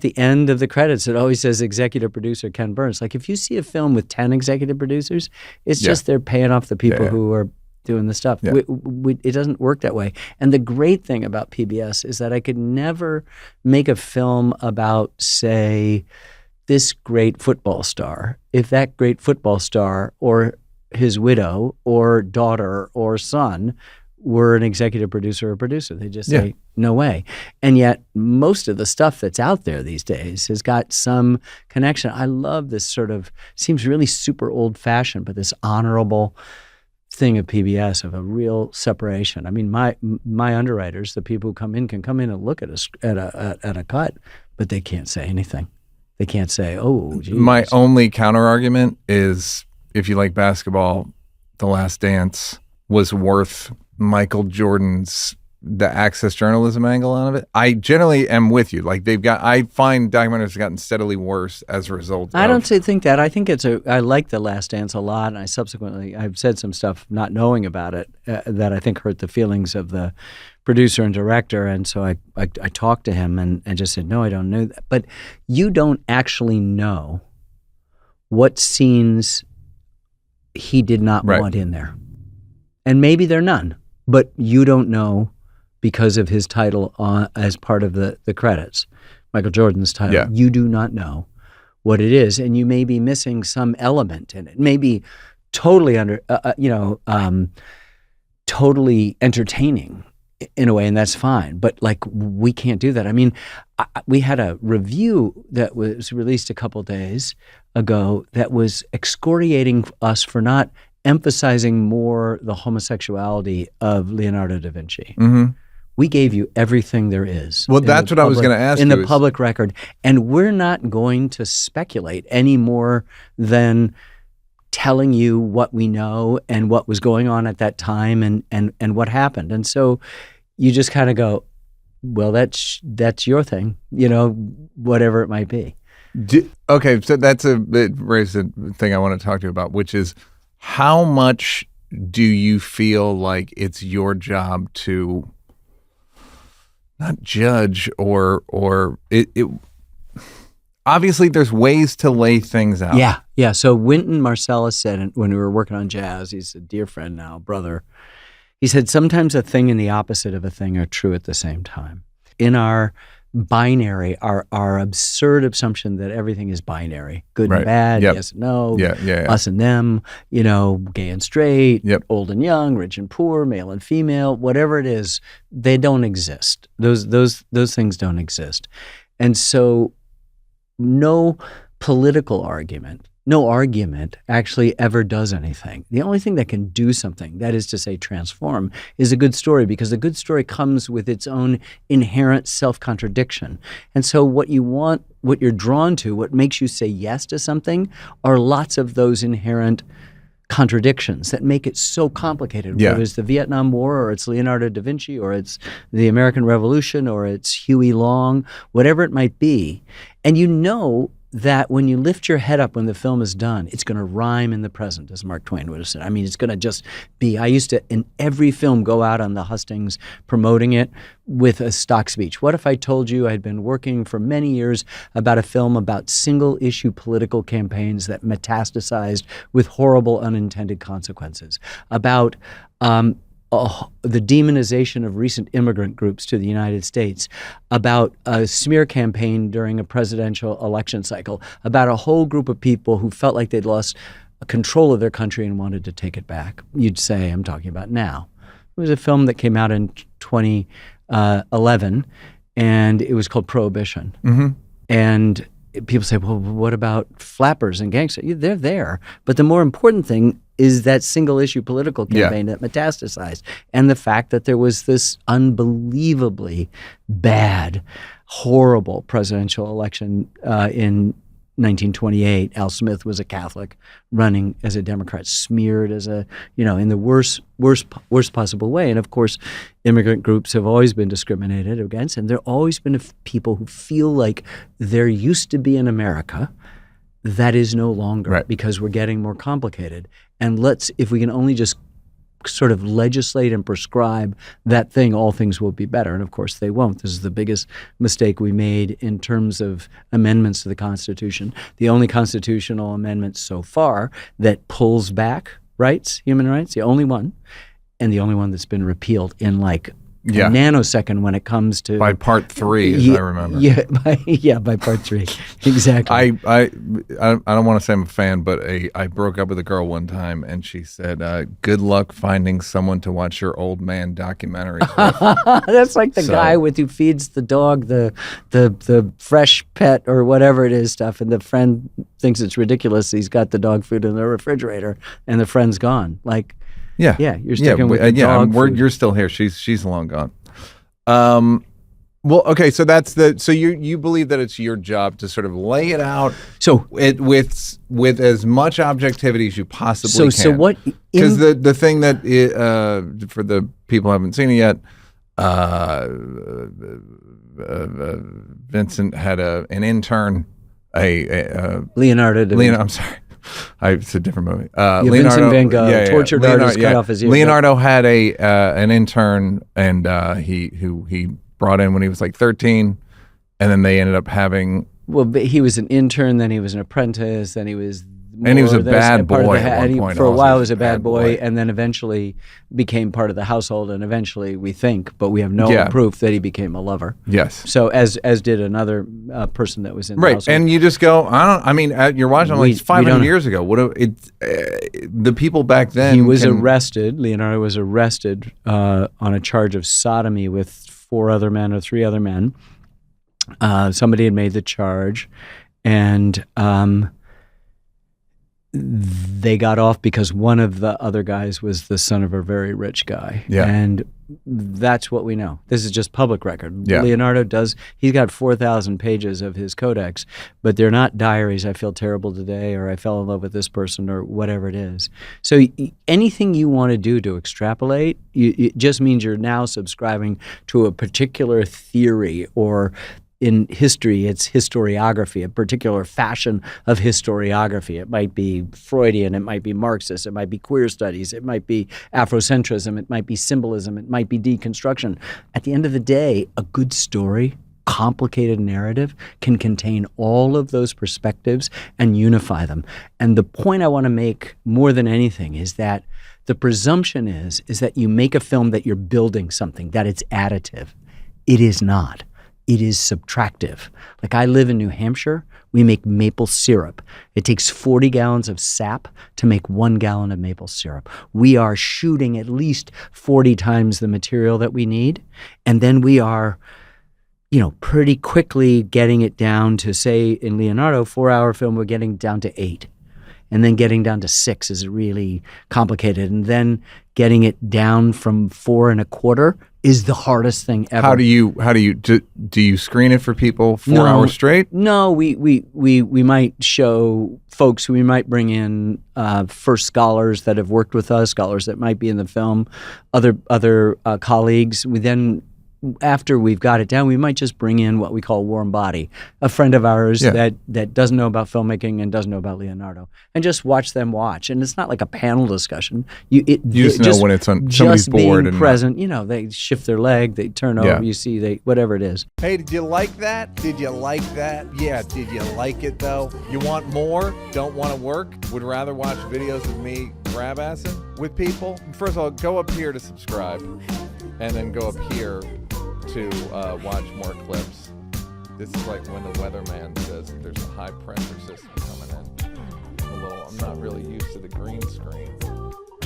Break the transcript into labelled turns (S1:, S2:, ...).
S1: the end of the credits, it always says executive producer Ken Burns. Like if you see a film with 10 executive producers, it's just they're paying off the people who are doing the stuff.
S2: Yeah.
S1: It doesn't work that way. And the great thing about PBS is that I could never make a film about, say, this great football star if that great football star or his widow or daughter or son were an executive producer or producer. They just say, no way. And yet most of the stuff that's out there these days has got some connection. I love this sort of, seems really super old fashioned, but this honorable thing of PBS, of a real separation. I mean, my underwriters, the people who come in, can come in and look at a cut, but they can't say anything. They can't say, oh, geez.
S2: My only counter argument is, if you like basketball, The Last Dance was worth Michael Jordan's, the access journalism angle out of it. I generally am with you. Like I find documentaries have gotten steadily worse as a result.
S1: I don't think that. I think I like The Last Dance a lot, and I've said some stuff not knowing about it that I think hurt the feelings of the producer and director, and so I talked to him and just said, no, I don't know that. But you don't actually know what scenes he did not want in there. And maybe they're none, but you don't know because of his title as part of the credits, Michael Jordan's title. Yeah. You do not know what it is, and you may be missing some element in it. Maybe totally totally entertaining in a way, and that's fine. But like, we can't do that. I mean, we had a review that was released a couple days ago that was excoriating us for not emphasizing more the homosexuality of Leonardo da Vinci. Mm-hmm. We gave you everything there is.
S2: Well, that's what I was going to ask you.
S1: In the public record. And we're not going to speculate any more than telling you what we know and what was going on at that time and what happened. And so you just kind of go, well, that's your thing, whatever it might be.
S2: Okay, so it raised a thing I want to talk to you about, which is, how much do you feel like it's your job to not judge or it obviously there's ways to lay things out.
S1: Yeah. So Wynton Marsalis said when we were working on Jazz, he's a dear friend now, brother. He said, sometimes a thing and the opposite of a thing are true at the same time. In our binary, our absurd assumption that everything is binary, good and bad, yes and no, us and them, gay and straight, old and young, rich and poor, male and female, whatever it is, they don't exist. Those things don't exist. And so no political argument, no argument actually ever does anything. The only thing that can do something, that is to say transform, is a good story, because a good story comes with its own inherent self-contradiction. And so what you want, what you're drawn to, what makes you say yes to something are lots of those inherent contradictions that make it so complicated. Whether it's the Vietnam War, or it's Leonardo da Vinci, or it's the American Revolution, or it's Huey Long, whatever it might be. And that when you lift your head up when the film is done, it's going to rhyme in the present, as Mark Twain would have said. I mean, it's going to just be, I used to, in every film, go out on the hustings promoting it with a stock speech. What if I told you I'd been working for many years about a film about single-issue political campaigns that metastasized with horrible unintended consequences, about the demonization of recent immigrant groups to the United States, about a smear campaign during a presidential election cycle, about a whole group of people who felt like they'd lost control of their country and wanted to take it back. You'd say, I'm talking about Now. It was a film that came out in 2011, and it was called Prohibition. Mm-hmm. And people say, well, what about flappers and gangsters? They're there. But the more important thing is that single-issue political campaign that metastasized, and the fact that there was this unbelievably bad, horrible presidential election in 1928. Al Smith was a Catholic running as a Democrat, smeared as in the worst possible way. And of course, immigrant groups have always been discriminated against, and there have always been people who feel like there used to be an America that is no longer, because we're getting more complicated. And if we can only just sort of legislate and prescribe that thing, all things will be better. And of course they won't. This is the biggest mistake we made in terms of amendments to the Constitution. The only constitutional amendment so far that pulls back rights, human rights, the only one, and the only one that's been repealed in like a nanosecond when it comes to
S2: by part 3, as I remember.
S1: By part 3, exactly.
S2: I don't want to say I'm a fan, but I broke up with a girl one time, and she said, "Good luck finding someone to watch your old man documentaries with."
S1: That's like the guy who feeds the dog the fresh pet or whatever it is stuff, and the friend thinks it's ridiculous. He's got the dog food in the refrigerator, and the friend's gone. Like. Yeah, you're sticking with the dog food.
S2: You're still here. She's long gone. Well, okay, so so you believe that it's your job to sort of lay it out with as much objectivity as you possibly can.
S1: So what?
S2: Because the thing that for the people who haven't seen it yet, Vincent had an intern,
S1: Leonardo.
S2: I'm sorry. It's a different movie.
S1: Vincent Van Gogh, tortured artist, cut off his ear.
S2: Leonardo had an intern, and he brought in when he was like 13, and then they ended up having.
S1: Well, he was an intern, then he was an apprentice, then he was.
S2: And he was a bad boy at one point.
S1: For a while, he was a bad boy, and then eventually became part of the household. And eventually, we think, but we have no proof that he became a lover.
S2: Yes.
S1: So as did another person that was in the household.
S2: And you just go, you're watching like 500 years ago. The people back then.
S1: He was arrested. Leonardo was arrested on a charge of sodomy with 4 other men or 3 other men. Somebody had made the charge, and. They got off because one of the other guys was the son of a very rich guy.
S2: Yeah.
S1: And that's what we know. This is just public record.
S2: Yeah.
S1: Leonardo he's got 4,000 pages of his codex, but they're not diaries, I feel terrible today, or I fell in love with this person, or whatever it is. So anything you want to do to extrapolate, it just means you're now subscribing to a particular theory, or in history, it's historiography, a particular fashion of historiography. It might be Freudian, it might be Marxist, it might be queer studies, it might be Afrocentrism, it might be symbolism, it might be deconstruction. At the end of the day, a good story, complicated narrative, can contain all of those perspectives and unify them. And the point I want to make more than anything is that the presumption is that you make a film that you're building something, that it's additive. It is not. It is subtractive. Like, I live in New Hampshire. We make maple syrup. It takes 40 gallons of sap to make 1 gallon of maple syrup. We are shooting at least 40 times the material that we need. And then we are, pretty quickly getting it down to, say, in Leonardo, 4-hour film, we're getting down to 8. And then getting down to 6 is really complicated. And then getting it down from 4 1/4 is the hardest thing ever.
S2: How do you screen it for people 4 hours straight?
S1: No, we might show folks. We might bring in first scholars that have worked with us, scholars that might be in the film, other colleagues. We then, after we've got it down, we might just bring in what we call warm body, a friend of ours that doesn't know about filmmaking and doesn't know about Leonardo, and just watch them watch. And it's not like a panel discussion. You
S2: just know when it's on somebody's bored and
S1: present. They shift their leg, they turn over. You see, whatever it is.
S2: Hey, did you like that? Did you like that? Yeah, did you like it though? You want more? Don't want to work? Would rather watch videos of me grab-assing with people? First of all, go up here to subscribe, and then go up here to watch more clips. This is like when the weatherman says there's a high pressure system coming in. I'm not really used to the green screen.